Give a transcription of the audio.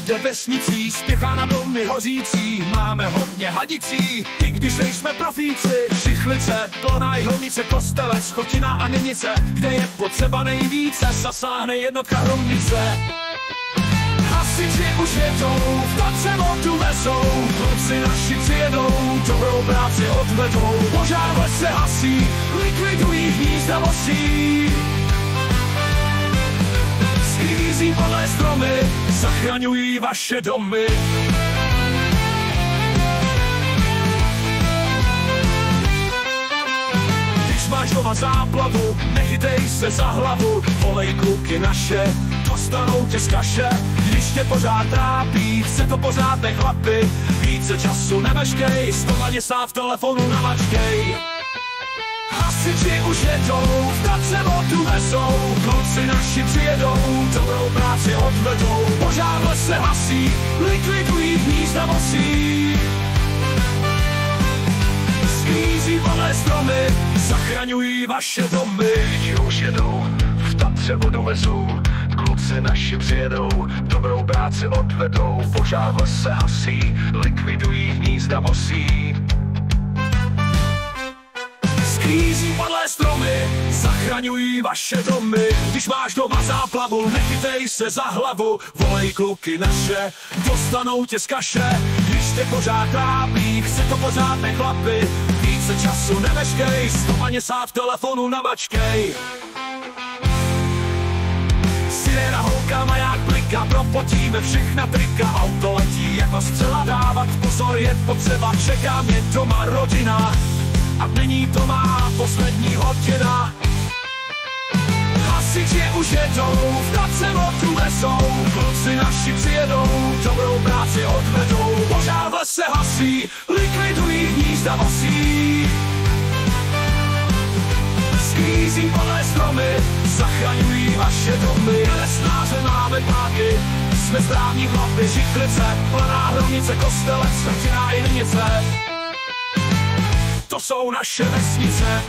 jde vesnicí, spěchá na domy hořící. Máme hodně hadicí, i když nejsme profíci. Šichlice, plná jihlavnice, Kostelec, Chotina a Ninice, kde je potřeba nejvíce, zasáhne jednotka hromnice. Hasiči už jedou, v tace vodu vezou, kluci naši přijedou, dobrou práci odvedou. Požár v lese hasí, likvidují hnízda vosí. Sklízí podlé stromy, zachraňují vaše domy. Když máš doma záplavu, nechytej se za hlavu, volej kluky naše, dostanou tě z kaše. Když tě pořád trápí, chce to pořádné chlapy, více času nemeškej, 150 v telefonu namačkej. Hasiči už jedou, v tace vodu vezou, kluci naši přijedou, dobrou práci odvedou. Požár v lese hasí, likvidují hnízda vosí. Sklízí palé stromy, zachraňují vaše domy. Lidi už jedou, v tace vodu vezou, kluci naši přijedou, dobrou práci odvedou. Požár v lese hasí, likvidují hnízda vosí. Sklízí padlé stromy, zachraňují vaše domy. Když máš doma záplavu, nechytej se za hlavu, volej kluky naše, dostanou tě z kaše. Když tě pořád trápí, chce to pořádné chlapy, více času nemeškej, 150 v telefonu namačkej. Sirena holka, maják bliká, propotíme všechna trika. Auto letí jako střela, dávat pozor je potřeba, čeká mě doma rodina a není to má poslední hodina. Hasiči už jedou, v tace vodu vezou, kluci naši přijedou, dobrou práci odvedou. Požár v lese hasí, likvidují hnízda vosí. Sklízí palé stromy, zachraňují vaše domy. Lesnáře máme páky, jsme správní chlapi, Žichlice, plná hromnice, Kostelec, Chotina i Ninice, to jsou naše vesnice.